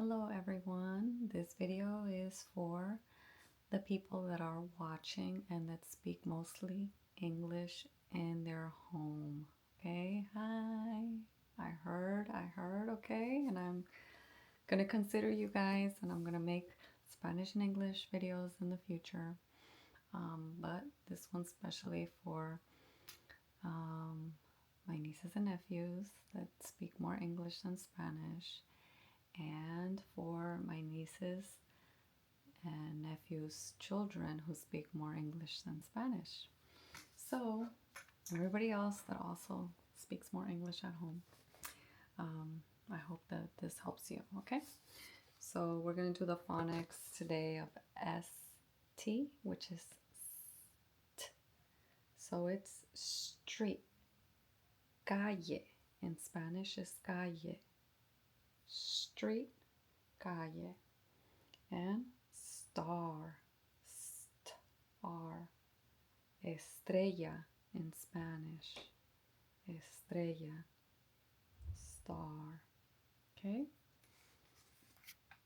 Hello everyone. This video is for the people that are watching and that speak mostly English in their home. Okay, hi. I heard, okay, and I'm gonna consider you guys and I'm gonna make Spanish and English videos in the future. But this one's especially for my nieces and nephews that speak more English than Spanish, and for my nieces and nephews' children who speak more English than Spanish. So, everybody else that also speaks more English at home, I hope that this helps you, okay? So, we're going to do the phonics today of ST, which is st. So, it's street. Calle. In Spanish is calle. Street, calle. And star, star. Estrella in Spanish. Estrella, star. Okay?